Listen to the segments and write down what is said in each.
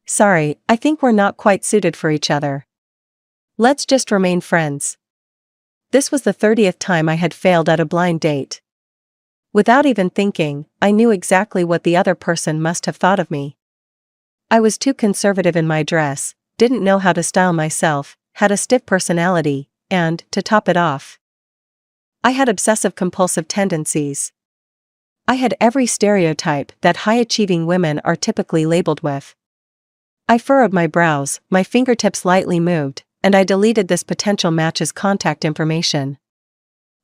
Sorry, I think we're not quite suited for each other. Let's just remain friends. This was the 30th time I had failed at a blind date. Without even thinking, I knew exactly what the other person must have thought of me. I was too conservative in my dress, didn't know how to style myself, had a stiff personality, and, to top it off, I had obsessive-compulsive tendencies. I had every stereotype that high-achieving women are typically labeled with. I furrowed my brows, my fingertips lightly moved, and I deleted this potential match's contact information.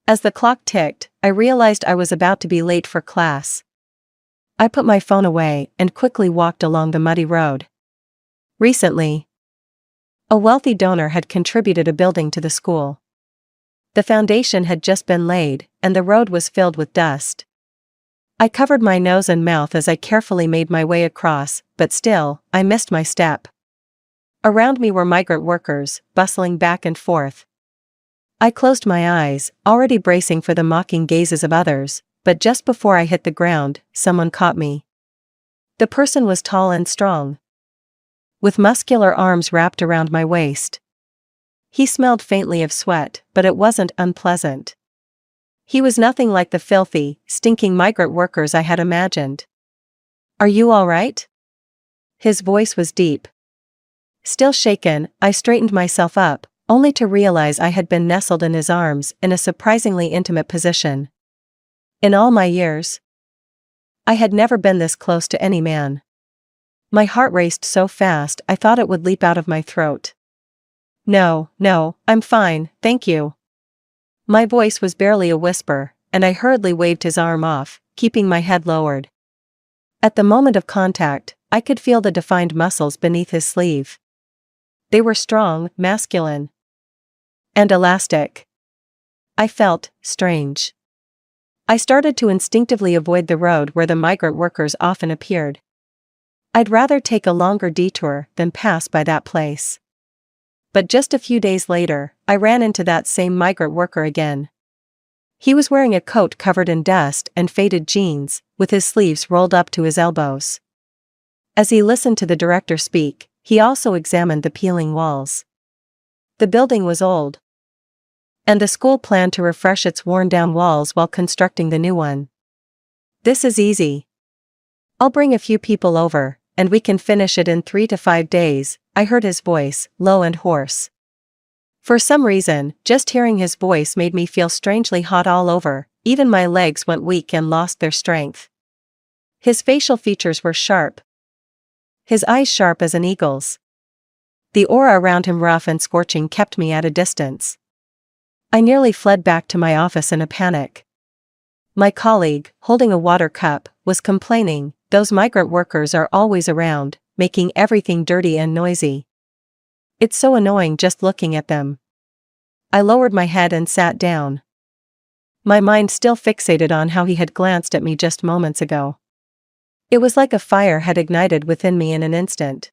As the clock ticked, I realized I was about to be late for class. I put my phone away and quickly walked along the muddy road. Recently, a wealthy donor had contributed a building to the school. The foundation had just been laid, and the road was filled with dust. I covered my nose and mouth as I carefully made my way across, but still, I missed my step. Around me were migrant workers, bustling back and forth. I closed my eyes, already bracing for the mocking gazes of others, but just before I hit the ground, someone caught me. The person was tall and strong, with muscular arms wrapped around my waist. He smelled faintly of sweat, but it wasn't unpleasant. He was nothing like the filthy, stinking migrant workers I had imagined. "Are you all right?" His voice was deep. Still shaken, I straightened myself up, only to realize I had been nestled in his arms in a surprisingly intimate position. In all my years, I had never been this close to any man. My heart raced so fast I thought it would leap out of my throat. No, I'm fine, thank you." My voice was barely a whisper, and I hurriedly waved his arm off, keeping my head lowered. At the moment of contact, I could feel the defined muscles beneath his sleeve. They were strong, masculine, and elastic. I felt strange. I started to instinctively avoid the road where the migrant workers often appeared. I'd rather take a longer detour than pass by that place. But just a few days later, I ran into that same migrant worker again. He was wearing a coat covered in dust and faded jeans, with his sleeves rolled up to his elbows. As he listened to the director speak, he also examined the peeling walls. The building was old, and the school planned to refresh its worn-down walls while constructing the new one. "This is easy. I'll bring a few people over, and we can finish it in 3 to 5 days, I heard his voice, low and hoarse. For some reason, just hearing his voice made me feel strangely hot all over, even my legs went weak and lost their strength. His facial features were sharp, his eyes sharp as an eagle's. The aura around him rough and scorching kept me at a distance. I nearly fled back to my office in a panic. My colleague, holding a water cup, was complaining, "Those migrant workers are always around, making everything dirty and noisy. It's so annoying just looking at them." I lowered my head and sat down, my mind still fixated on how he had glanced at me just moments ago. It was like a fire had ignited within me in an instant.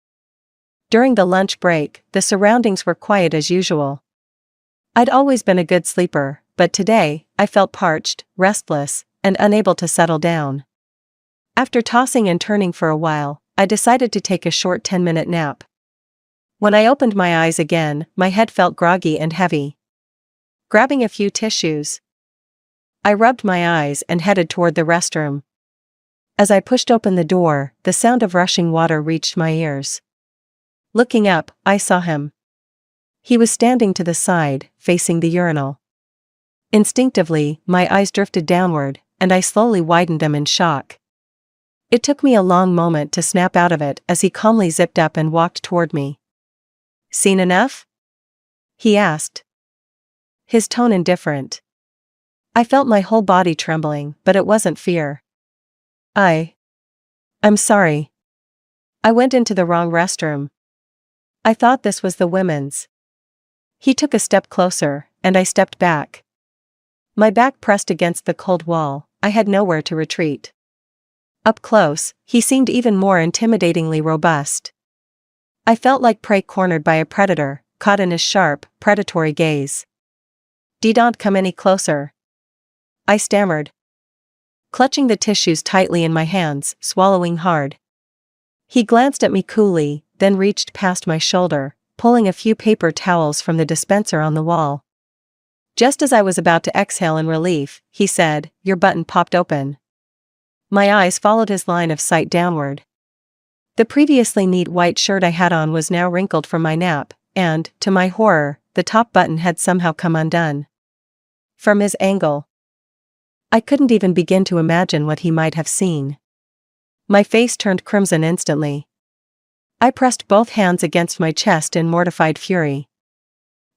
During the lunch break, the surroundings were quiet as usual. I'd always been a good sleeper, but today, I felt parched, restless, and unable to settle down. After tossing and turning for a while, I decided to take a short 10-minute nap. When I opened my eyes again, my head felt groggy and heavy. Grabbing a few tissues, I rubbed my eyes and headed toward the restroom. As I pushed open the door, the sound of rushing water reached my ears. Looking up, I saw him. He was standing to the side, facing the urinal. Instinctively, my eyes drifted downward, and I slowly widened them in shock. It took me a long moment to snap out of it as he calmly zipped up and walked toward me. "Seen enough?" he asked, his tone indifferent. I felt my whole body trembling, but it wasn't fear. I'm sorry. I went into the wrong restroom. I thought this was the women's." He took a step closer, and I stepped back. My back pressed against the cold wall, I had nowhere to retreat. Up close, he seemed even more intimidatingly robust. I felt like prey cornered by a predator, caught in his sharp, predatory gaze. "Don't come any closer," I stammered, clutching the tissues tightly in my hands, swallowing hard. He glanced at me coolly, then reached past my shoulder, pulling a few paper towels from the dispenser on the wall. Just as I was about to exhale in relief, he said, "Your button popped open." My eyes followed his line of sight downward. The previously neat white shirt I had on was now wrinkled from my nap, and, to my horror, the top button had somehow come undone. From his angle, I couldn't even begin to imagine what he might have seen. My face turned crimson instantly. I pressed both hands against my chest in mortified fury.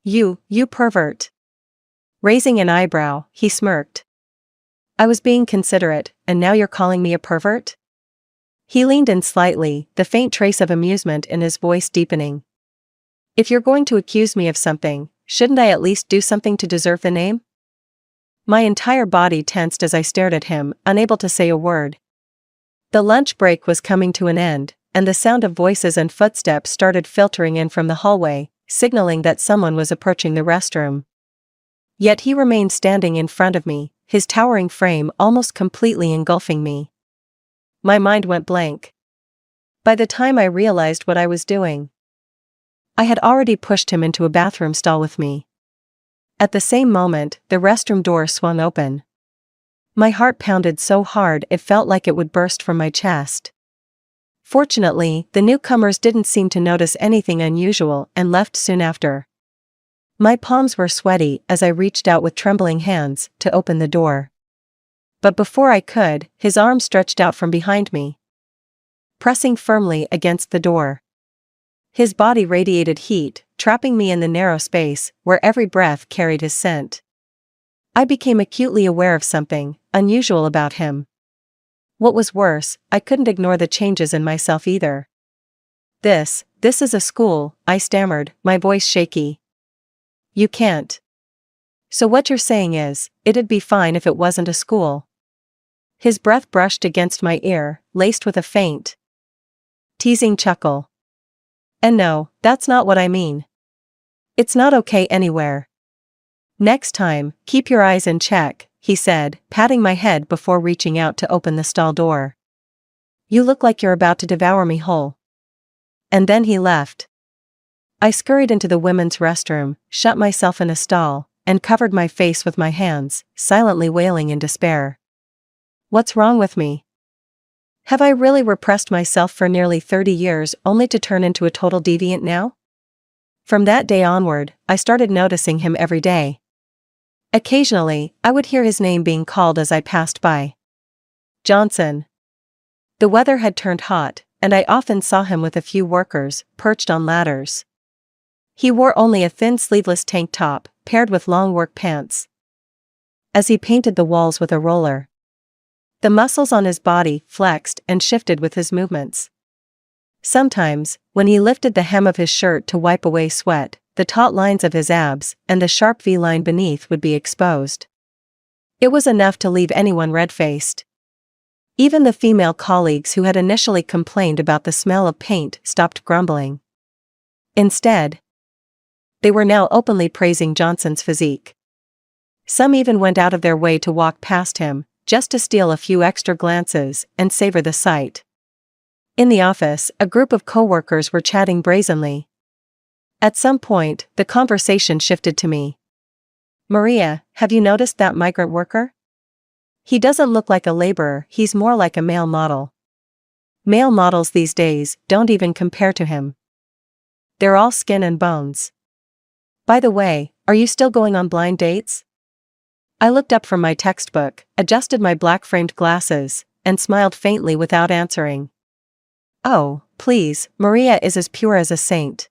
You pervert." Raising an eyebrow, he smirked. "I was being considerate, and now you're calling me a pervert?" He leaned in slightly, the faint trace of amusement in his voice deepening. "If you're going to accuse me of something, shouldn't I at least do something to deserve the name?" My entire body tensed as I stared at him, unable to say a word. The lunch break was coming to an end, and the sound of voices and footsteps started filtering in from the hallway, signaling that someone was approaching the restroom. Yet he remained standing in front of me, his towering frame almost completely engulfing me. My mind went blank. By the time I realized what I was doing, I had already pushed him into a bathroom stall with me. At the same moment, the restroom door swung open. My heart pounded so hard it felt like it would burst from my chest. Fortunately, the newcomers didn't seem to notice anything unusual and left soon after. My palms were sweaty as I reached out with trembling hands to open the door. But before I could, his arm stretched out from behind me, pressing firmly against the door. His body radiated heat, trapping me in the narrow space where every breath carried his scent. I became acutely aware of something unusual about him. What was worse, I couldn't ignore the changes in myself either. This is a school," I stammered, my voice shaky. "You can't. So what you're saying is, it'd be fine if it wasn't a school?" His breath brushed against my ear, laced with a faint, teasing chuckle. "And no, that's not what I mean. It's not okay anywhere. Next time, keep your eyes in check," he said, patting my head before reaching out to open the stall door. "You look like you're about to devour me whole." And then he left. I scurried into the women's restroom, shut myself in a stall, and covered my face with my hands, silently wailing in despair. What's wrong with me? Have I really repressed myself for nearly 30 years only to turn into a total deviant now? From that day onward, I started noticing him every day. Occasionally, I would hear his name being called as I passed by. Johnson. The weather had turned hot, and I often saw him with a few workers, perched on ladders. He wore only a thin sleeveless tank top, paired with long work pants. As he painted the walls with a roller, the muscles on his body flexed and shifted with his movements. Sometimes, when he lifted the hem of his shirt to wipe away sweat, the taut lines of his abs and the sharp V-line beneath would be exposed. It was enough to leave anyone red-faced. Even the female colleagues who had initially complained about the smell of paint stopped grumbling. Instead, they were now openly praising Johnson's physique. Some even went out of their way to walk past him, just to steal a few extra glances and savor the sight. In the office, a group of coworkers were chatting brazenly. At some point, the conversation shifted to me. "Maria, have you noticed that migrant worker? He doesn't look like a laborer, he's more like a male model. Male models these days don't even compare to him. They're all skin and bones. By the way, are you still going on blind dates?" I looked up from my textbook, adjusted my black-framed glasses, and smiled faintly without answering. Oh, please, Maria is as pure as a saint.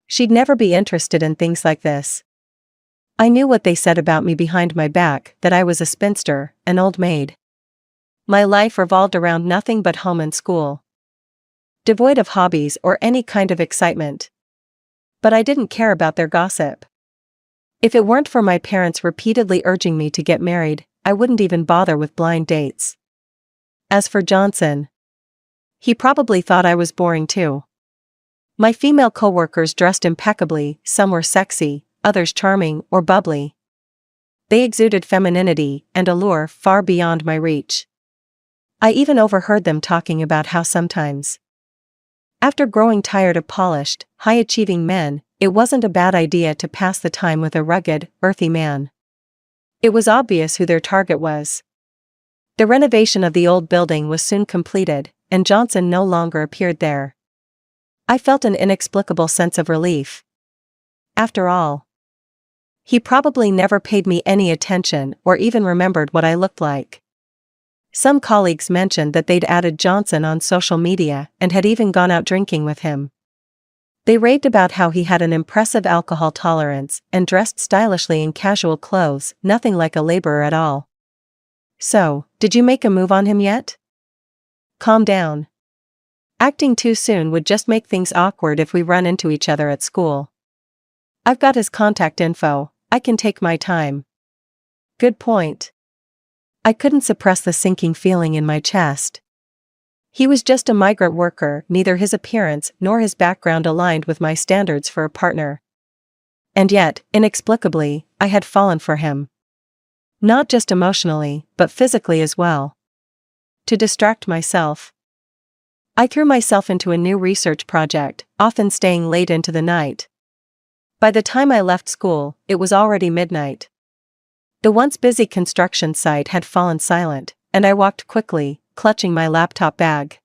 She'd never be interested in things like this. I knew what they said about me behind my back, that I was a spinster, an old maid. My life revolved around nothing but home and school, devoid of hobbies or any kind of excitement. But I didn't care about their gossip. If it weren't for my parents repeatedly urging me to get married, I wouldn't even bother with blind dates. As for Johnson, he probably thought I was boring too. My female coworkers dressed impeccably, some were sexy, others charming or bubbly. They exuded femininity and allure far beyond my reach. I even overheard them talking about how sometimes After growing tired of polished, high-achieving men, it wasn't a bad idea to pass the time with a rugged, earthy man. It was obvious who their target was. The renovation of the old building was soon completed, and Johnson no longer appeared there. I felt an inexplicable sense of relief. After all, he probably never paid me any attention or even remembered what I looked like. Some colleagues mentioned that they'd added Johnson on social media and had even gone out drinking with him. They raved about how he had an impressive alcohol tolerance and dressed stylishly in casual clothes, nothing like a laborer at all. So, did you make a move on him yet? Calm down. Acting too soon would just make things awkward if we run into each other at school. I've got his contact info, I can take my time. Good point. I couldn't suppress the sinking feeling in my chest. He was just a migrant worker, neither his appearance nor his background aligned with my standards for a partner. And yet, inexplicably, I had fallen for him. Not just emotionally, but physically as well. To distract myself, I threw myself into a new research project, often staying late into the night. By the time I left school, it was already midnight. The once busy construction site had fallen silent, and I walked quickly, clutching my laptop bag.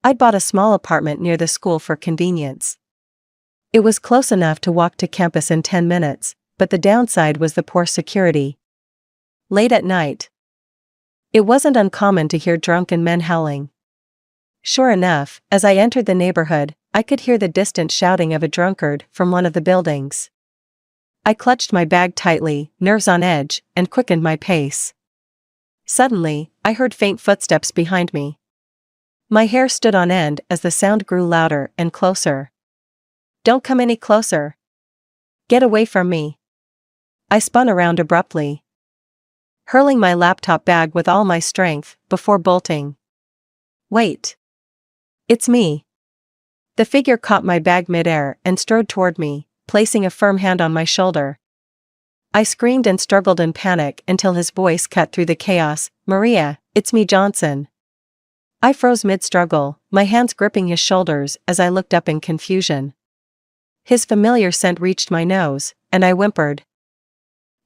I'd bought a small apartment near the school for convenience. It was close enough to walk to campus in 10 minutes, but the downside was the poor security. Late at night, it wasn't uncommon to hear drunken men howling. Sure enough, as I entered the neighborhood, I could hear the distant shouting of a drunkard from one of the buildings. I clutched my bag tightly, nerves on edge, and quickened my pace. Suddenly, I heard faint footsteps behind me. My hair stood on end as the sound grew louder and closer. Don't come any closer. Get away from me. I spun around abruptly, hurling my laptop bag with all my strength before bolting. Wait. It's me. The figure caught my bag midair and strode toward me, placing a firm hand on my shoulder. I screamed and struggled in panic until his voice cut through the chaos. Maria, it's me, Johnson. I froze mid-struggle, my hands gripping his shoulders as I looked up in confusion. His familiar scent reached my nose, and I whimpered,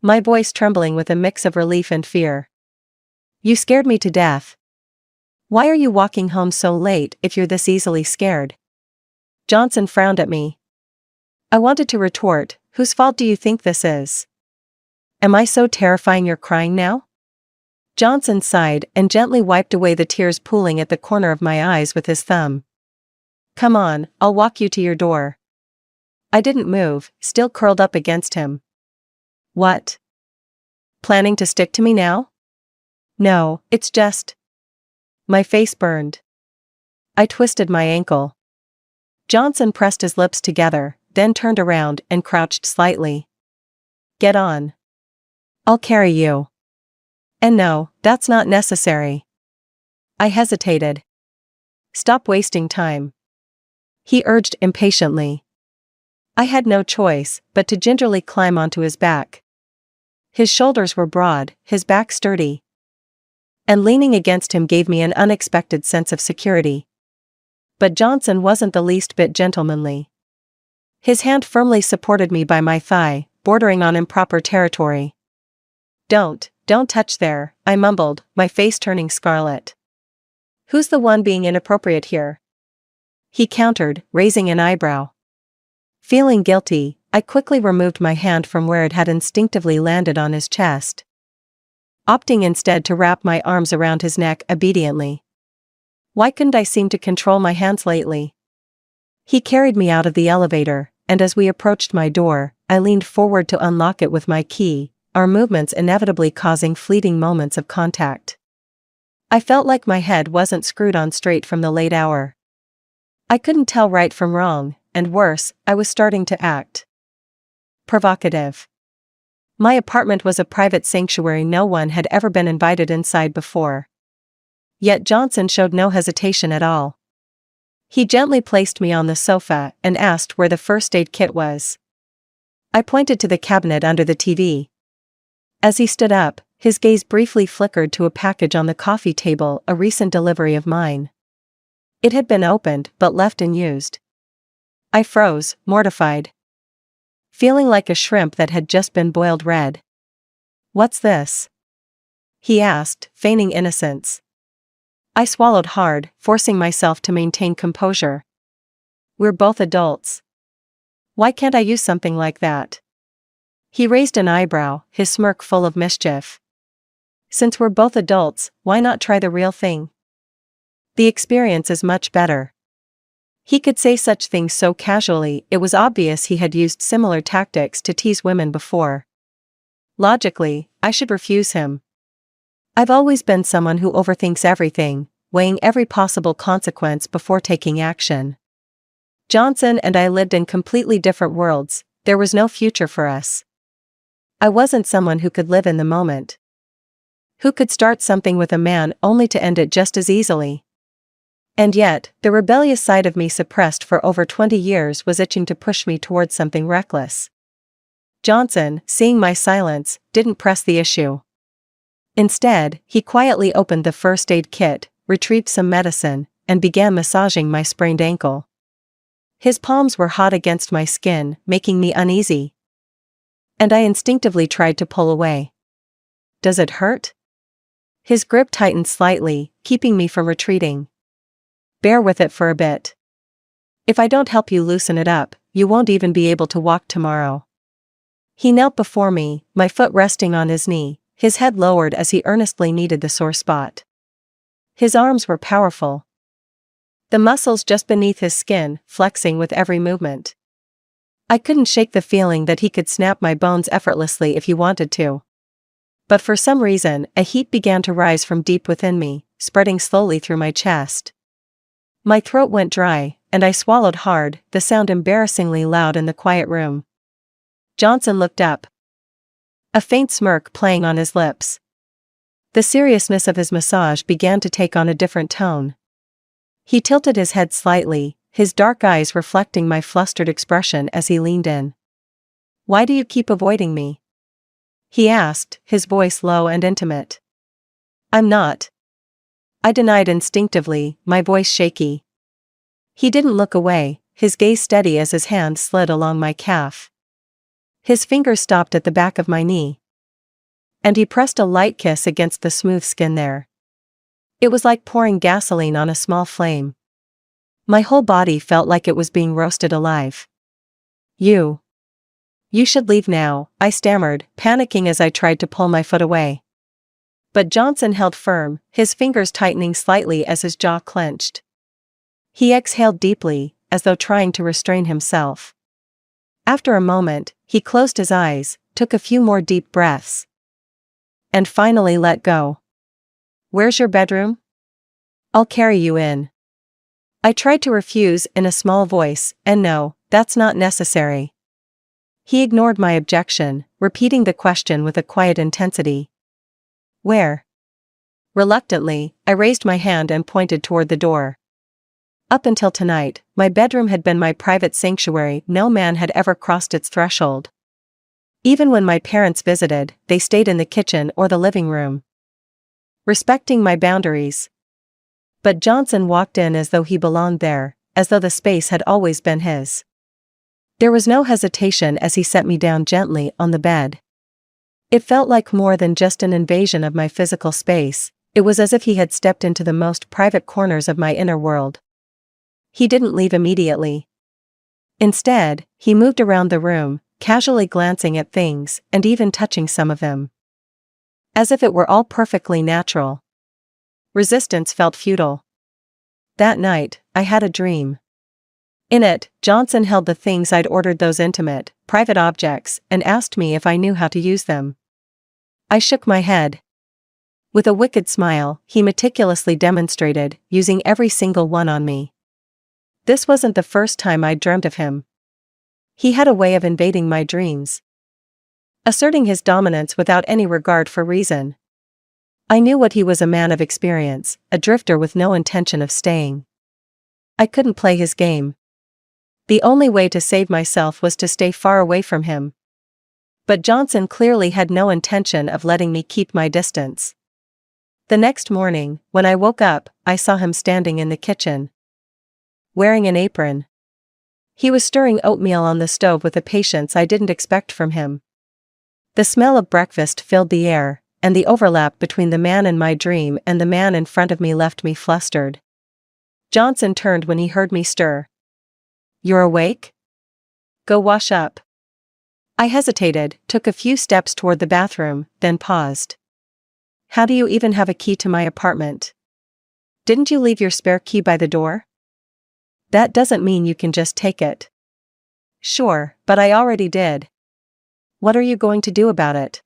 my voice trembling with a mix of relief and fear. You scared me to death. Why are you walking home so late if you're this easily scared? Johnson frowned at me. I wanted to retort, whose fault do you think this is? Am I so terrifying you're crying now? Johnson sighed and gently wiped away the tears pooling at the corner of my eyes with his thumb. Come on, I'll walk you to your door. I didn't move, still curled up against him. What? Planning to stick to me now? No, it's just... My face burned. I twisted my ankle. Johnson pressed his lips together, then turned around and crouched slightly. Get on. I'll carry you. And no, that's not necessary. I hesitated. Stop wasting time. He urged impatiently. I had no choice but to gingerly climb onto his back. His shoulders were broad, his back sturdy. And leaning against him gave me an unexpected sense of security. But Johnson wasn't the least bit gentlemanly. His hand firmly supported me by my thigh, bordering on improper territory. Don't touch there, I mumbled, my face turning scarlet. Who's the one being inappropriate here? He countered, raising an eyebrow. Feeling guilty, I quickly removed my hand from where it had instinctively landed on his chest, opting instead to wrap my arms around his neck obediently. Why couldn't I seem to control my hands lately? He carried me out of the elevator, and as we approached my door, I leaned forward to unlock it with my key, our movements inevitably causing fleeting moments of contact. I felt like my head wasn't screwed on straight from the late hour. I couldn't tell right from wrong, and worse, I was starting to act provocative. My apartment was a private sanctuary no one had ever been invited inside before. Yet Johnson showed no hesitation at all. He gently placed me on the sofa and asked where the first aid kit was. I pointed to the cabinet under the TV. As he stood up, his gaze briefly flickered to a package on the coffee table, a recent delivery of mine. It had been opened but left unused. I froze, mortified, feeling like a shrimp that had just been boiled red. "What's this?" he asked, feigning innocence. I swallowed hard, forcing myself to maintain composure. "We're both adults. Why can't I use something like that?" He raised an eyebrow, his smirk full of mischief. "Since we're both adults, why not try the real thing? The experience is much better." He could say such things so casually, it was obvious he had used similar tactics to tease women before. Logically, I should refuse him. I've always been someone who overthinks everything, weighing every possible consequence before taking action. Johnson and I lived in completely different worlds, there was no future for us. I wasn't someone who could live in the moment. Who could start something with a man only to end it just as easily? And yet, the rebellious side of me suppressed for over 20 years was itching to push me towards something reckless. Johnson, seeing my silence, didn't press the issue. Instead, he quietly opened the first aid kit, retrieved some medicine, and began massaging my sprained ankle. His palms were hot against my skin, making me uneasy. And I instinctively tried to pull away. "Does it hurt?" His grip tightened slightly, keeping me from retreating. "Bear with it for a bit. If I don't help you loosen it up, you won't even be able to walk tomorrow." He knelt before me, my foot resting on his knee, his head lowered as he earnestly kneaded the sore spot. His arms were powerful, the muscles just beneath his skin flexing with every movement. I couldn't shake the feeling that he could snap my bones effortlessly if he wanted to. But for some reason, a heat began to rise from deep within me, spreading slowly through my chest. My throat went dry, and I swallowed hard, the sound embarrassingly loud in the quiet room. Johnson looked up, a faint smirk playing on his lips. The seriousness of his massage began to take on a different tone. He tilted his head slightly, his dark eyes reflecting my flustered expression as he leaned in. "Why do you keep avoiding me?" he asked, his voice low and intimate. "I'm not," I denied instinctively, my voice shaky. He didn't look away, his gaze steady as his hand slid along my calf. His fingers stopped at the back of my knee. And he pressed a light kiss against the smooth skin there. It was like pouring gasoline on a small flame. My whole body felt like it was being roasted alive. You should leave now," I stammered, panicking as I tried to pull my foot away. But Johnson held firm, his fingers tightening slightly as his jaw clenched. He exhaled deeply, as though trying to restrain himself. After a moment, he closed his eyes, took a few more deep breaths, and finally let go. "Where's your bedroom? I'll carry you in." I tried to refuse in a small voice, and "No, that's not necessary." He ignored my objection, repeating the question with a quiet intensity. "Where?" Reluctantly, I raised my hand and pointed toward the door. Up until tonight, my bedroom had been my private sanctuary. No man had ever crossed its threshold. Even when my parents visited, they stayed in the kitchen or the living room, respecting my boundaries. But Johnson walked in as though he belonged there, as though the space had always been his. There was no hesitation as he set me down gently on the bed. It felt like more than just an invasion of my physical space, it was as if he had stepped into the most private corners of my inner world. He didn't leave immediately. Instead, he moved around the room, casually glancing at things and even touching some of them, as if it were all perfectly natural. Resistance felt futile. That night, I had a dream. In it, Johnson held the things I'd ordered, those intimate, private objects, and asked me if I knew how to use them. I shook my head. With a wicked smile, he meticulously demonstrated, using every single one on me. This wasn't the first time I'd dreamt of him. He had a way of invading my dreams, asserting his dominance without any regard for reason. I knew what he was, a man of experience, a drifter with no intention of staying. I couldn't play his game. The only way to save myself was to stay far away from him. But Johnson clearly had no intention of letting me keep my distance. The next morning, when I woke up, I saw him standing in the kitchen, wearing an apron. He was stirring oatmeal on the stove with a patience I didn't expect from him. The smell of breakfast filled the air, and the overlap between the man in my dream and the man in front of me left me flustered. Johnson turned when he heard me stir. "You're awake? Go wash up." I hesitated, took a few steps toward the bathroom, then paused. "How do you even have a key to my apartment? Didn't you leave your spare key by the door?" "That doesn't mean you can just take it." "Sure, but I already did." "What are you going to do about it?"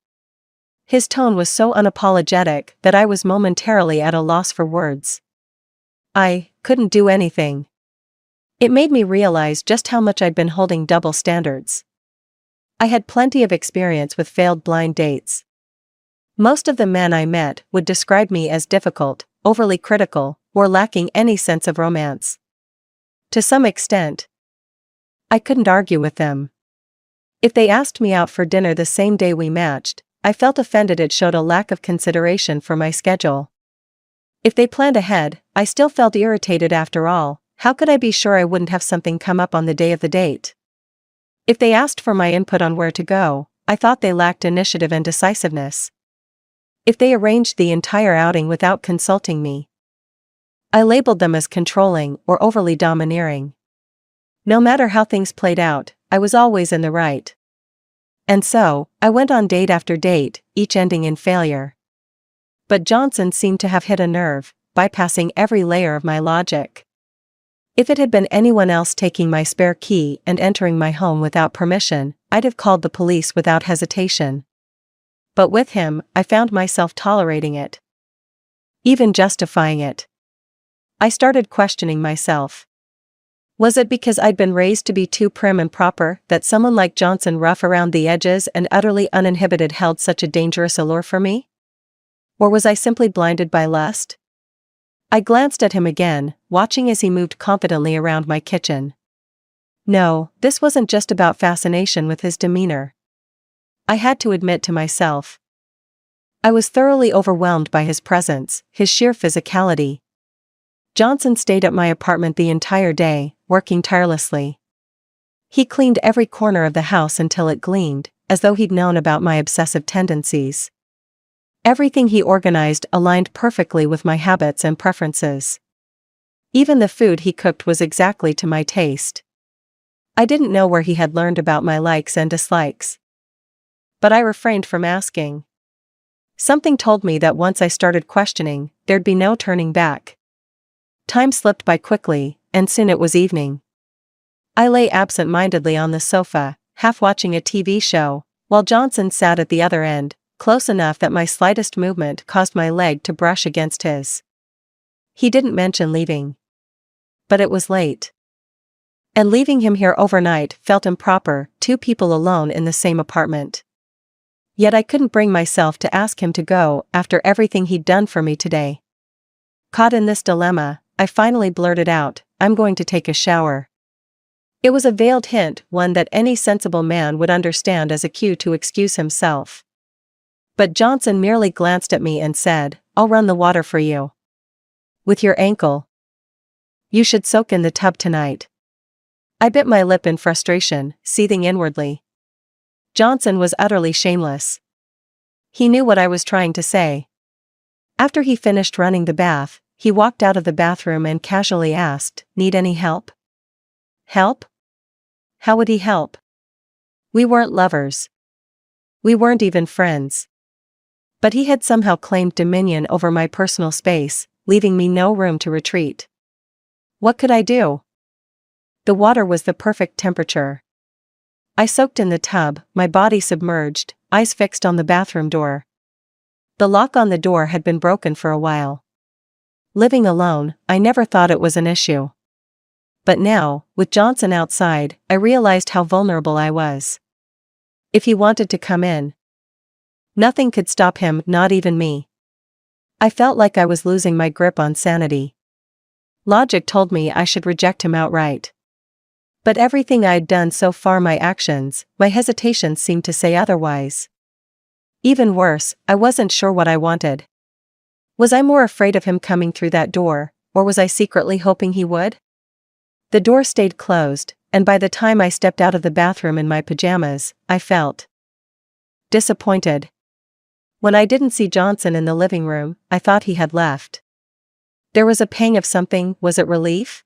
His tone was so unapologetic that I was momentarily at a loss for words. I couldn't do anything. It made me realize just how much I'd been holding double standards. I had plenty of experience with failed blind dates. Most of the men I met would describe me as difficult, overly critical, or lacking any sense of romance. To some extent, I couldn't argue with them. If they asked me out for dinner the same day we matched, I felt offended it showed a lack of consideration for my schedule. If they planned ahead, I still felt irritated after all. How could I be sure I wouldn't have something come up on the day of the date? If they asked for my input on where to go, I thought they lacked initiative and decisiveness. If they arranged the entire outing without consulting me, I labeled them as controlling or overly domineering. No matter how things played out, I was always in the right. And so, I went on date after date, each ending in failure. But Johnson seemed to have hit a nerve, bypassing every layer of my logic. If it had been anyone else taking my spare key and entering my home without permission, I'd have called the police without hesitation. But with him, I found myself tolerating it. Even justifying it. I started questioning myself. Was it because I'd been raised to be too prim and proper that someone like Johnson, rough around the edges and utterly uninhibited, held such a dangerous allure for me? Or was I simply blinded by lust? I glanced at him again, watching as he moved confidently around my kitchen. No, this wasn't just about fascination with his demeanor. I had to admit to myself. I was thoroughly overwhelmed by his presence, his sheer physicality. Johnson stayed at my apartment the entire day, working tirelessly. He cleaned every corner of the house until it gleamed, as though he'd known about my obsessive tendencies. Everything he organized aligned perfectly with my habits and preferences. Even the food he cooked was exactly to my taste. I didn't know where he had learned about my likes and dislikes. But I refrained from asking. Something told me that once I started questioning, there'd be no turning back. Time slipped by quickly, and soon it was evening. I lay absent-mindedly on the sofa, half watching a TV show, while Johnson sat at the other end, close enough that my slightest movement caused my leg to brush against his. He didn't mention leaving. But it was late. And leaving him here overnight felt improper, two people alone in the same apartment. Yet I couldn't bring myself to ask him to go after everything he'd done for me today. Caught in this dilemma, I finally blurted out, "I'm going to take a shower." It was a veiled hint, one that any sensible man would understand as a cue to excuse himself. But Johnson merely glanced at me and said, "I'll run the water for you." "With your ankle? You should soak in the tub tonight." I bit my lip in frustration, seething inwardly. Johnson was utterly shameless. He knew what I was trying to say. After he finished running the bath, he walked out of the bathroom and casually asked, "Need any help?" Help? How would he help? We weren't lovers. We weren't even friends. But he had somehow claimed dominion over my personal space, leaving me no room to retreat. What could I do? The water was the perfect temperature. I soaked in the tub, my body submerged, eyes fixed on the bathroom door. The lock on the door had been broken for a while. Living alone, I never thought it was an issue. But now, with Johnson outside, I realized how vulnerable I was. If he wanted to come in, nothing could stop him, not even me. I felt like I was losing my grip on sanity. Logic told me I should reject him outright. But everything I'd done so far, my actions, my hesitations, seemed to say otherwise. Even worse, I wasn't sure what I wanted. Was I more afraid of him coming through that door, or was I secretly hoping he would? The door stayed closed, and by the time I stepped out of the bathroom in my pajamas, I felt disappointed. When I didn't see Johnson in the living room, I thought he had left. There was a pang of something. Was it relief?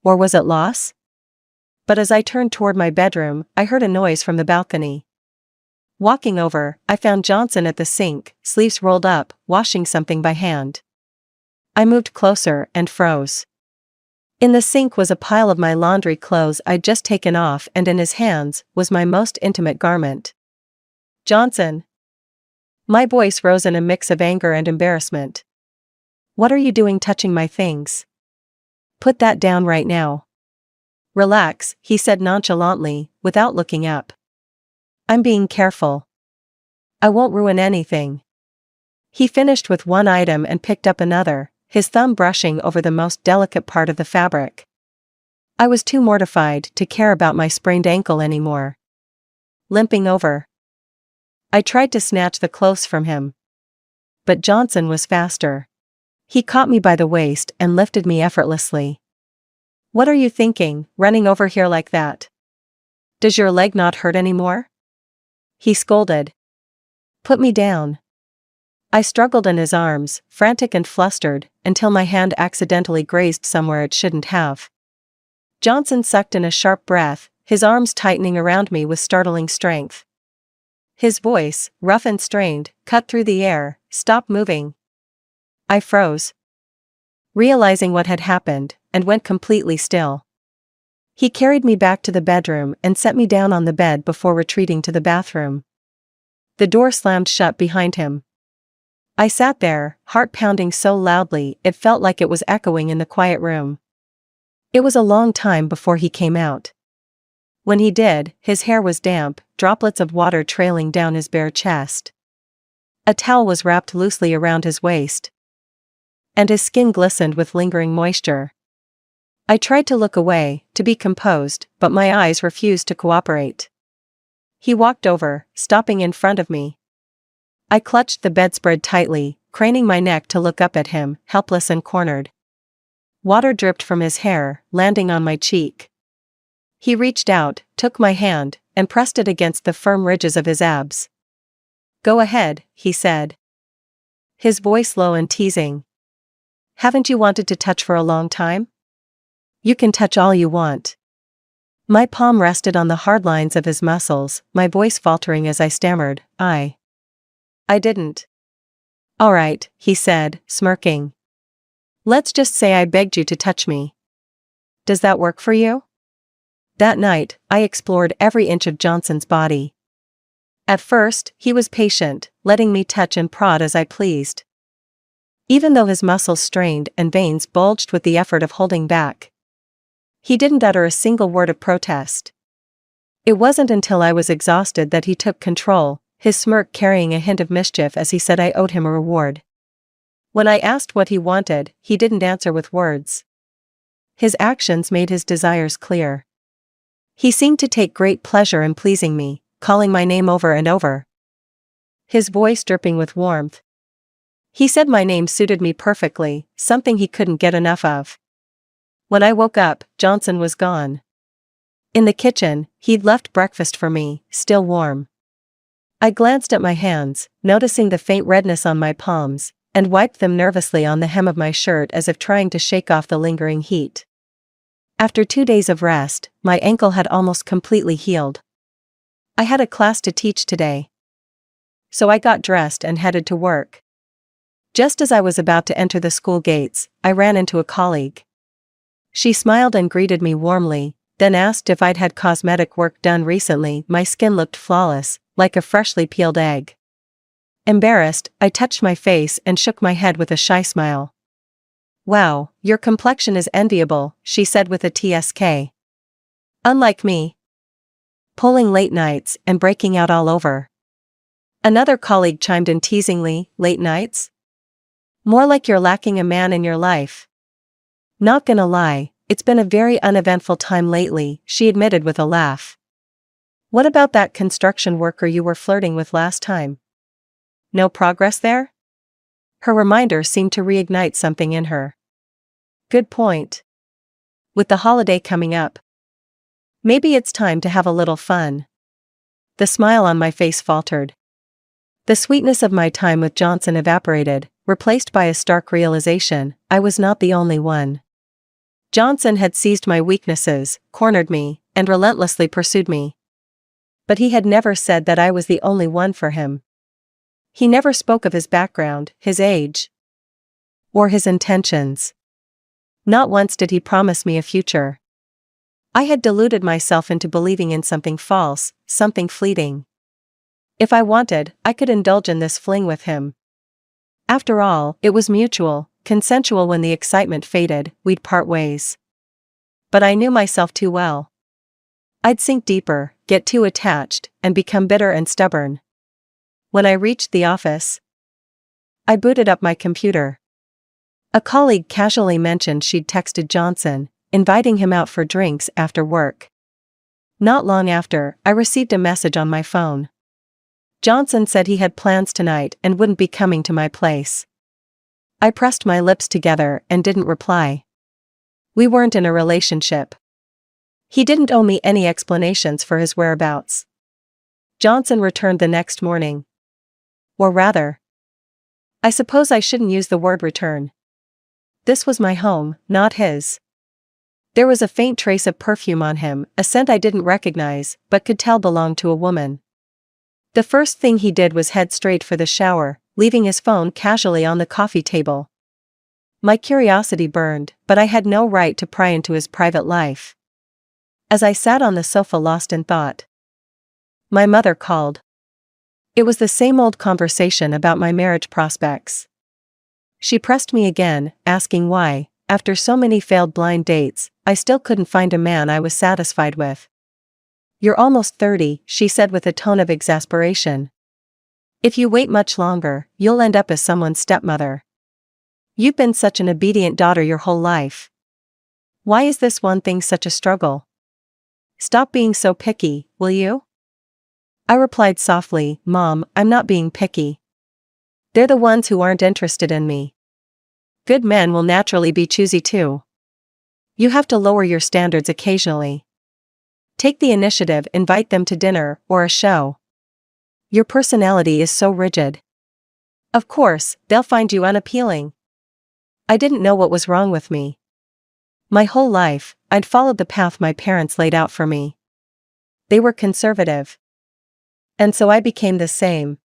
Or was it loss? But as I turned toward my bedroom, I heard a noise from the balcony. Walking over, I found Johnson at the sink, sleeves rolled up, washing something by hand. I moved closer and froze. In the sink was a pile of my laundry clothes I'd just taken off, and in his hands was my most intimate garment. Johnson. My voice rose in a mix of anger and embarrassment. What are you doing touching my things? Put that down right now. Relax, he said nonchalantly, without looking up. I'm being careful. I won't ruin anything. He finished with one item and picked up another, his thumb brushing over the most delicate part of the fabric. I was too mortified to care about my sprained ankle anymore. Limping over, I tried to snatch the clothes from him. But Johnson was faster. He caught me by the waist and lifted me effortlessly. What are you thinking, running over here like that? Does your leg not hurt anymore? He scolded. Put me down. I struggled in his arms, frantic and flustered, until my hand accidentally grazed somewhere it shouldn't have. Johnson sucked in a sharp breath, his arms tightening around me with startling strength. His voice, rough and strained, cut through the air. Stop moving. I froze, realizing what had happened, and went completely still. He carried me back to the bedroom and set me down on the bed before retreating to the bathroom. The door slammed shut behind him. I sat there, heart pounding so loudly it felt like it was echoing in the quiet room. It was a long time before he came out. When he did, his hair was damp, droplets of water trailing down his bare chest. A towel was wrapped loosely around his waist, and his skin glistened with lingering moisture. I tried to look away, to be composed, but my eyes refused to cooperate. He walked over, stopping in front of me. I clutched the bedspread tightly, craning my neck to look up at him, helpless and cornered. Water dripped from his hair, landing on my cheek. He reached out, took my hand, and pressed it against the firm ridges of his abs. Go ahead, he said. His voice low and teasing. Haven't you wanted to touch for a long time? You can touch all you want. My palm rested on the hard lines of his muscles, my voice faltering as I stammered, I didn't. All right, he said, smirking. Let's just say I begged you to touch me. Does that work for you? That night, I explored every inch of Johnson's body. At first, he was patient, letting me touch and prod as I pleased. Even though his muscles strained and veins bulged with the effort of holding back, he didn't utter a single word of protest. It wasn't until I was exhausted that he took control, his smirk carrying a hint of mischief as he said I owed him a reward. When I asked what he wanted, he didn't answer with words. His actions made his desires clear. He seemed to take great pleasure in pleasing me, calling my name over and over, his voice dripping with warmth. He said my name suited me perfectly, something he couldn't get enough of. When I woke up, Johnson was gone. In the kitchen, he'd left breakfast for me, still warm. I glanced at my hands, noticing the faint redness on my palms, and wiped them nervously on the hem of my shirt as if trying to shake off the lingering heat. After 2 days of rest, my ankle had almost completely healed. I had a class to teach today, so I got dressed and headed to work. Just as I was about to enter the school gates, I ran into a colleague. She smiled and greeted me warmly, then asked if I'd had cosmetic work done recently. My skin looked flawless, like a freshly peeled egg. Embarrassed, I touched my face and shook my head with a shy smile. Wow, your complexion is enviable, she said with a TSK. Unlike me. Pulling late nights and breaking out all over. Another colleague chimed in teasingly, late nights? More like you're lacking a man in your life. Not gonna lie, it's been a very uneventful time lately, she admitted with a laugh. What about that construction worker you were flirting with last time? No progress there? Her reminder seemed to reignite something in her. Good point. with the holiday coming up. Maybe it's time to have a little fun. The smile on my face faltered. The sweetness of my time with Johnson evaporated, replaced by a stark realization: I was not the only one. Johnson had seized my weaknesses, cornered me, and relentlessly pursued me. But he had never said that I was the only one for him. He never spoke of his background, his age, or his intentions. Not once did he promise me a future. I had deluded myself into believing in something false, something fleeting. If I wanted, I could indulge in this fling with him. After all, it was mutual, consensual. When the excitement faded, we'd part ways. But I knew myself too well. I'd sink deeper, get too attached, and become bitter and stubborn. When I reached the office, I booted up my computer. A colleague casually mentioned she'd texted Johnson, inviting him out for drinks after work. Not long after, I received a message on my phone. Johnson said he had plans tonight and wouldn't be coming to my place. I pressed my lips together and didn't reply. We weren't in a relationship. He didn't owe me any explanations for his whereabouts. Johnson returned the next morning. Or rather, I suppose I shouldn't use the word return. This was my home, not his. There was a faint trace of perfume on him, a scent I didn't recognize, but could tell belonged to a woman. The first thing he did was head straight for the shower, leaving his phone casually on the coffee table. My curiosity burned, but I had no right to pry into his private life. As I sat on the sofa lost in thought, my mother called. It was the same old conversation about my marriage prospects. She pressed me again, asking why, after so many failed blind dates, I still couldn't find a man I was satisfied with. "You're almost 30, she said with a tone of exasperation. "If you wait much longer, you'll end up as someone's stepmother. You've been such an obedient daughter your whole life. Why is this one thing such a struggle? Stop being so picky, will you?" I replied softly, "Mom, I'm not being picky. They're the ones who aren't interested in me. Good men will naturally be choosy too. You have to lower your standards occasionally. Take the initiative, invite them to dinner or a show. Your personality is so rigid. Of course, they'll find you unappealing." I didn't know what was wrong with me. My whole life, I'd followed the path my parents laid out for me. They were conservative. And so I became the same.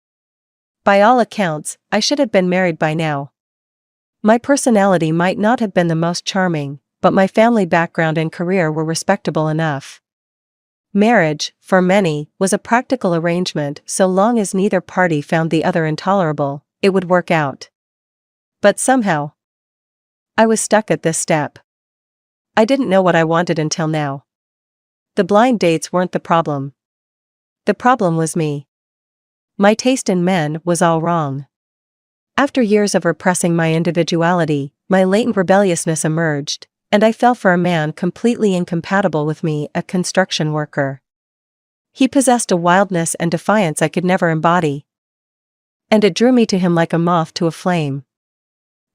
By all accounts, I should have been married by now. My personality might not have been the most charming, but my family background and career were respectable enough. Marriage, for many, was a practical arrangement. So long as neither party found the other intolerable, it would work out. But somehow, I was stuck at this step. I didn't know what I wanted until now. The blind dates weren't the problem. The problem was me. My taste in men was all wrong. After years of repressing my individuality, my latent rebelliousness emerged, and I fell for a man completely incompatible with me, a construction worker. He possessed a wildness and defiance I could never embody. And it drew me to him like a moth to a flame.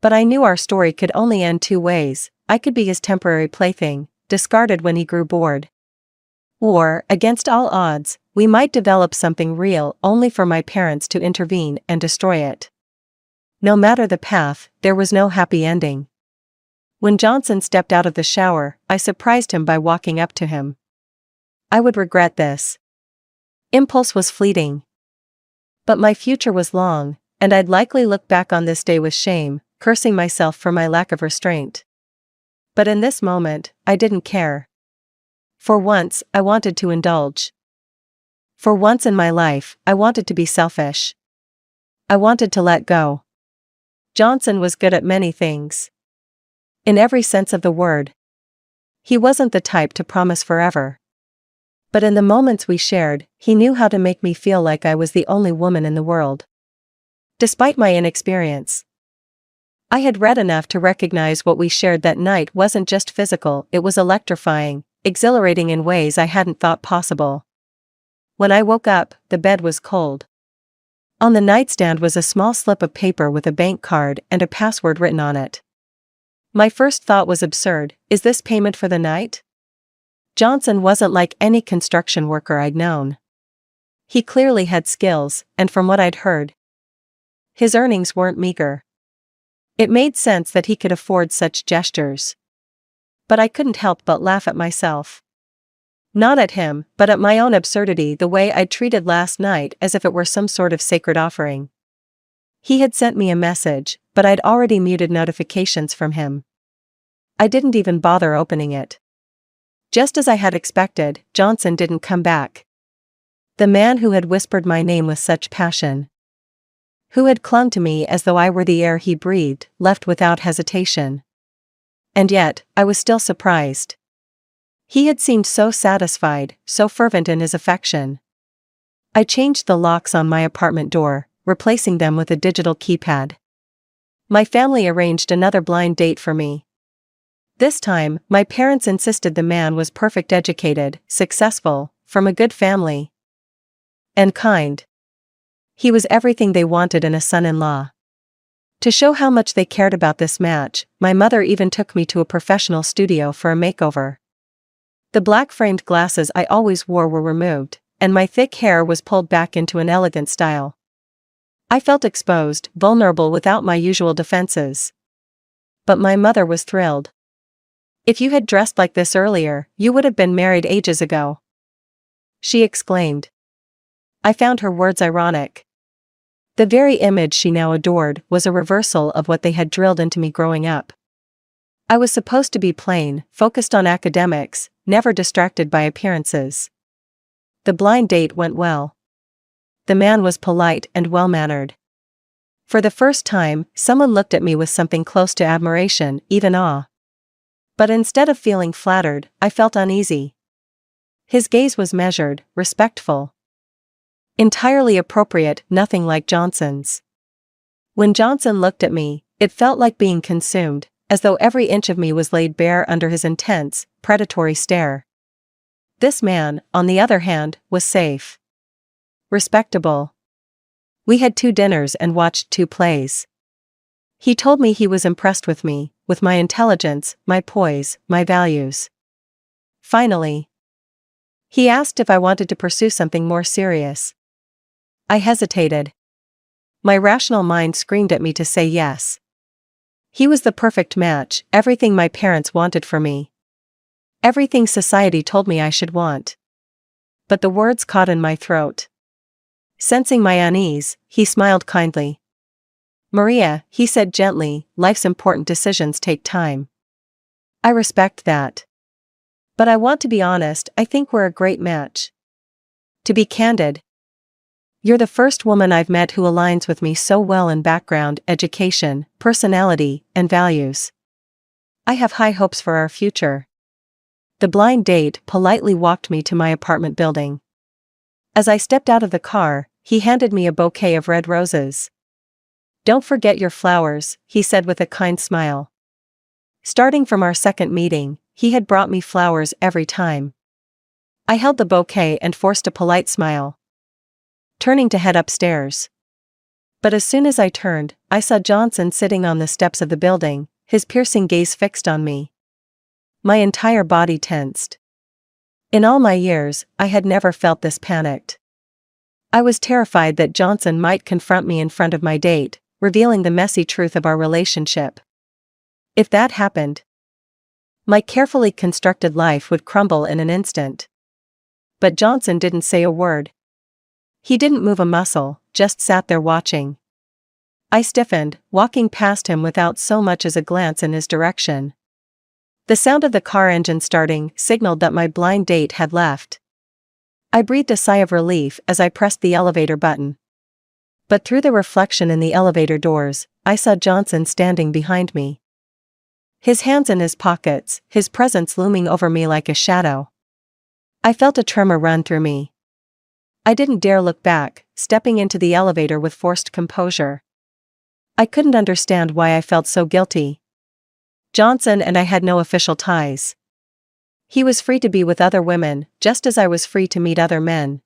But I knew our story could only end two ways. I could be his temporary plaything, discarded when he grew bored. Or, against all odds, we might develop something real, only for my parents to intervene and destroy it. No matter the path, there was no happy ending. When Johnson stepped out of the shower, I surprised him by walking up to him. I would regret this. Impulse was fleeting. But my future was long, and I'd likely look back on this day with shame, cursing myself for my lack of restraint. But in this moment, I didn't care. For once, I wanted to indulge. For once in my life, I wanted to be selfish. I wanted to let go. Johnson was good at many things. In every sense of the word. He wasn't the type to promise forever. But in the moments we shared, he knew how to make me feel like I was the only woman in the world. Despite my inexperience, I had read enough to recognize what we shared that night wasn't just physical, it was electrifying, exhilarating in ways I hadn't thought possible. When I woke up, the bed was cold. On the nightstand was a small slip of paper with a bank card and a password written on it. My first thought was absurd. Is this payment for the night? Johnson wasn't like any construction worker I'd known. He clearly had skills, and from what I'd heard, his earnings weren't meager. It made sense that he could afford such gestures. But I couldn't help but laugh at myself. Not at him, but at my own absurdity, the way I'd treated last night as if it were some sort of sacred offering. He had sent me a message, but I'd already muted notifications from him. I didn't even bother opening it. Just as I had expected, Johnson didn't come back. The man who had whispered my name with such passion, who had clung to me as though I were the air he breathed, left without hesitation. And yet, I was still surprised. He had seemed so satisfied, so fervent in his affection. I changed the locks on my apartment door, replacing them with a digital keypad. My family arranged another blind date for me. This time, my parents insisted the man was perfect, educated, successful, from a good family, and kind. He was everything they wanted in a son-in-law. To show how much they cared about this match, my mother even took me to a professional studio for a makeover. The black-framed glasses I always wore were removed, and my thick hair was pulled back into an elegant style. I felt exposed, vulnerable without my usual defenses. But my mother was thrilled. "If you had dressed like this earlier, you would have been married ages ago," she exclaimed. I found her words ironic. The very image she now adored was a reversal of what they had drilled into me growing up. I was supposed to be plain, focused on academics, never distracted by appearances. The blind date went well. The man was polite and well-mannered. For the first time, someone looked at me with something close to admiration, even awe. But instead of feeling flattered, I felt uneasy. His gaze was measured, respectful. Entirely appropriate, nothing like Johnson's. When Johnson looked at me, it felt like being consumed, as though every inch of me was laid bare under his intense, predatory stare. This man, on the other hand, was safe. Respectable. We had 2 dinners and watched 2 plays. He told me he was impressed with me, with my intelligence, my poise, my values. Finally, he asked if I wanted to pursue something more serious. I hesitated. My rational mind screamed at me to say yes. He was the perfect match, everything my parents wanted for me. Everything society told me I should want. But the words caught in my throat. Sensing my unease, he smiled kindly. "Maria," he said gently, "life's important decisions take time. I respect that. But I want to be honest, I think we're a great match. To be candid, you're the first woman I've met who aligns with me so well in background, education, personality, and values. I have high hopes for our future." The blind date politely walked me to my apartment building. As I stepped out of the car, he handed me a bouquet of red roses. "Don't forget your flowers," he said with a kind smile. Starting from our second meeting, he had brought me flowers every time. I held the bouquet and forced a polite smile, turning to head upstairs. But as soon as I turned, I saw Johnson sitting on the steps of the building, his piercing gaze fixed on me. My entire body tensed. In all my years, I had never felt this panicked. I was terrified that Johnson might confront me in front of my date, revealing the messy truth of our relationship. If that happened, my carefully constructed life would crumble in an instant. But Johnson didn't say a word. He didn't move a muscle, just sat there watching. I stiffened, walking past him without so much as a glance in his direction. The sound of the car engine starting signaled that my blind date had left. I breathed a sigh of relief as I pressed the elevator button. But through the reflection in the elevator doors, I saw Johnson standing behind me. His hands in his pockets, his presence looming over me like a shadow. I felt a tremor run through me. I didn't dare look back, stepping into the elevator with forced composure. I couldn't understand why I felt so guilty. Johnson and I had no official ties. He was free to be with other women, just as I was free to meet other men.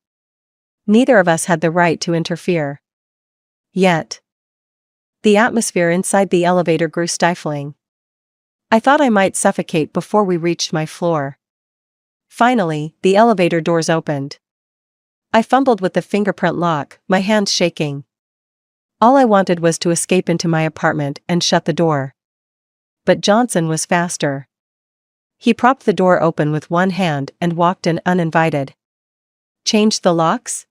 Neither of us had the right to interfere. Yet, the atmosphere inside the elevator grew stifling. I thought I might suffocate before we reached my floor. Finally, the elevator doors opened. I fumbled with the fingerprint lock, my hands shaking. All I wanted was to escape into my apartment and shut the door. But Johnson was faster. He propped the door open with one hand and walked in uninvited. Changed the locks?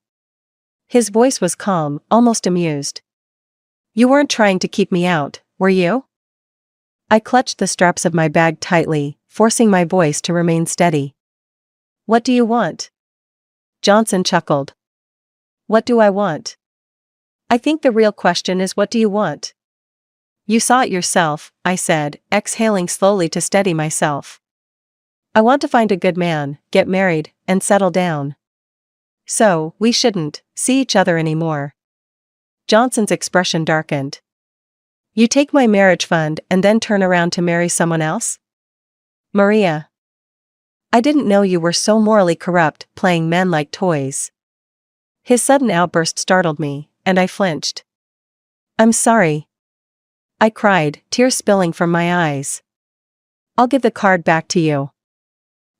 His voice was calm, almost amused. You weren't trying to keep me out, were you? I clutched the straps of my bag tightly, forcing my voice to remain steady. What do you want? Johnson chuckled. What do I want? I think the real question is, what do you want? You saw it yourself, I said, exhaling slowly to steady myself. I want to find a good man, get married, and settle down. So, we shouldn't see each other anymore. Johnson's expression darkened. You take my marriage fund and then turn around to marry someone else? Maria. I didn't know you were so morally corrupt, playing men like toys. His sudden outburst startled me, and I flinched. I'm sorry. I cried, tears spilling from my eyes. I'll give the card back to you.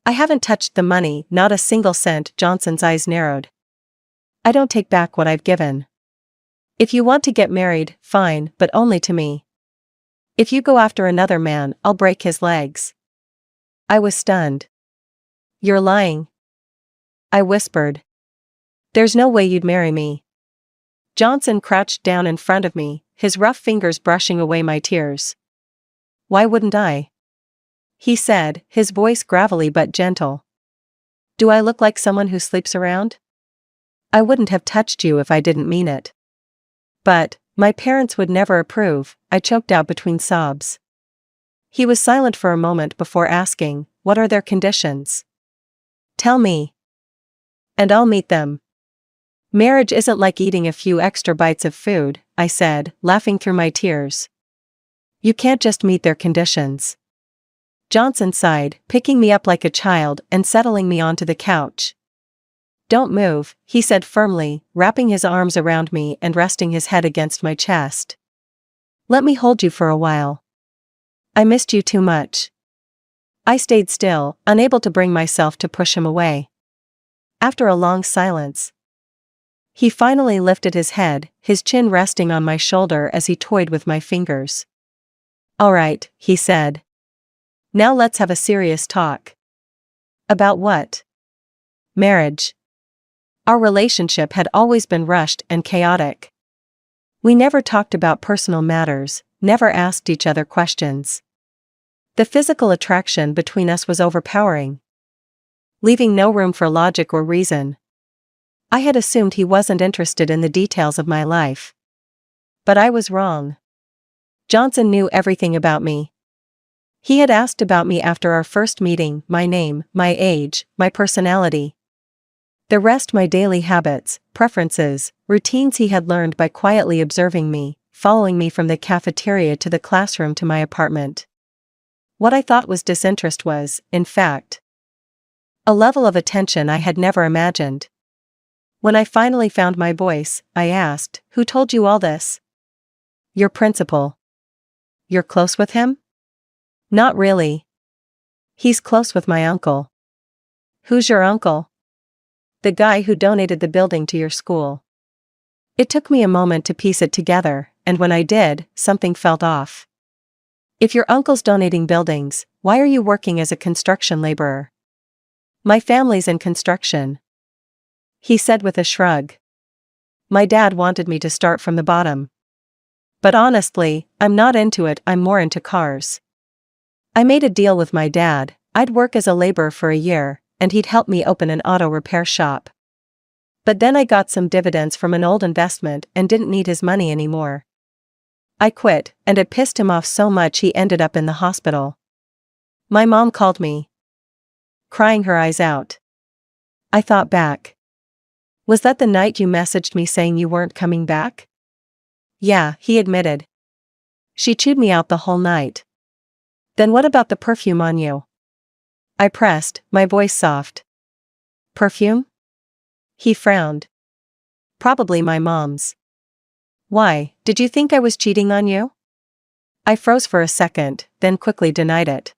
I haven't touched the money, not a single cent. Johnson's eyes narrowed. I don't take back what I've given. If you want to get married, fine, but only to me. If you go after another man, I'll break his legs. I was stunned. You're lying. I whispered. There's no way you'd marry me. Johnson crouched down in front of me, his rough fingers brushing away my tears. Why wouldn't I? He said, his voice gravelly but gentle. Do I look like someone who sleeps around? I wouldn't have touched you if I didn't mean it. But, my parents would never approve, I choked out between sobs. He was silent for a moment before asking, what are their conditions? Tell me. And I'll meet them. Marriage isn't like eating a few extra bites of food, I said, laughing through my tears. You can't just meet their conditions. Johnson sighed, picking me up like a child and settling me onto the couch. Don't move, he said firmly, wrapping his arms around me and resting his head against my chest. Let me hold you for a while. I missed you too much. I stayed still, unable to bring myself to push him away. After a long silence, he finally lifted his head, his chin resting on my shoulder as he toyed with my fingers. All right, he said. Now let's have a serious talk. About what? Marriage. Our relationship had always been rushed and chaotic. We never talked about personal matters, never asked each other questions. The physical attraction between us was overpowering, leaving no room for logic or reason. I had assumed he wasn't interested in the details of my life. But I was wrong. Johnson knew everything about me. He had asked about me after our first meeting, my name, my age, my personality. The rest my daily habits, preferences, routines he had learned by quietly observing me, following me from the cafeteria to the classroom to my apartment. What I thought was disinterest was, in fact, a level of attention I had never imagined. When I finally found my voice, I asked, who told you all this? Your principal. You're close with him? Not really. He's close with my uncle. Who's your uncle? The guy who donated the building to your school. It took me a moment to piece it together, and when I did, something felt off. If your uncle's donating buildings, why are you working as a construction laborer? My family's in construction. He said with a shrug. My dad wanted me to start from the bottom. But honestly, I'm not into it, I'm more into cars. I made a deal with my dad, I'd work as a laborer for a year, and he'd help me open an auto repair shop. But then I got some dividends from an old investment and didn't need his money anymore. I quit, and it pissed him off so much he ended up in the hospital. My mom called me, crying her eyes out. I thought back. Was that the night you messaged me saying you weren't coming back? Yeah, he admitted. She chewed me out the whole night. Then what about the perfume on you? I pressed, my voice soft. Perfume? He frowned. Probably my mom's. Why, did you think I was cheating on you? I froze for a second, then quickly denied it.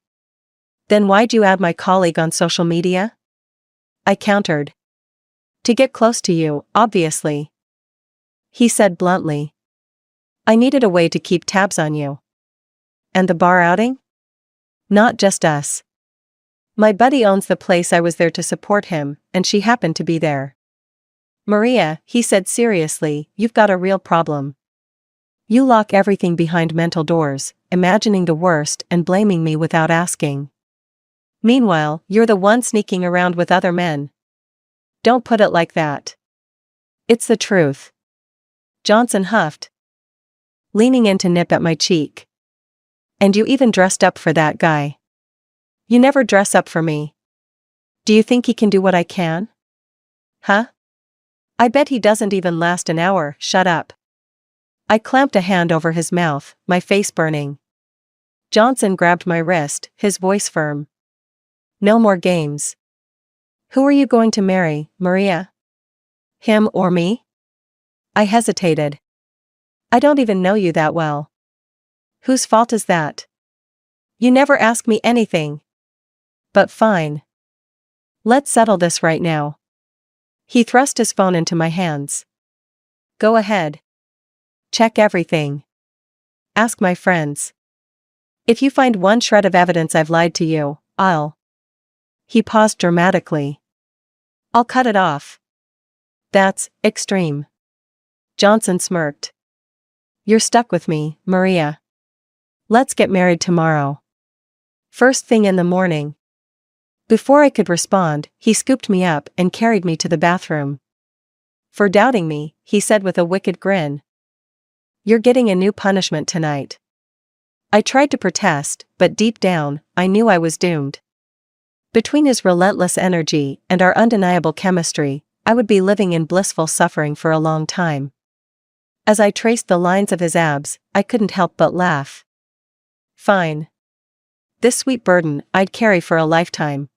Then why'd you add my colleague on social media? I countered. To get close to you, obviously. He said bluntly. I needed a way to keep tabs on you. And the bar outing? Not just us. My buddy owns the place. I was there to support him, and she happened to be there. Maria, he said seriously, you've got a real problem. You lock everything behind mental doors, imagining the worst and blaming me without asking. Meanwhile, you're the one sneaking around with other men. Don't put it like that. It's the truth. Johnson huffed, leaning in to nip at my cheek. And you even dressed up for that guy. You never dress up for me. Do you think he can do what I can? Huh? I bet he doesn't even last an hour. Shut up. I clamped a hand over his mouth, my face burning. Johnson grabbed my wrist, his voice firm. No more games. Who are you going to marry, Maria? Him or me? I hesitated. I don't even know you that well. Whose fault is that? You never ask me anything. But fine. Let's settle this right now. He thrust his phone into my hands. Go ahead. Check everything. Ask my friends. If you find one shred of evidence I've lied to you, I'll. He paused dramatically. I'll cut it off. That's extreme. Johnson smirked. You're stuck with me, Maria. Let's get married tomorrow. First thing in the morning. Before I could respond, he scooped me up and carried me to the bathroom. For doubting me, he said with a wicked grin. You're getting a new punishment tonight. I tried to protest, but deep down, I knew I was doomed. Between his relentless energy and our undeniable chemistry, I would be living in blissful suffering for a long time. As I traced the lines of his abs, I couldn't help but laugh. Fine. This sweet burden I'd carry for a lifetime.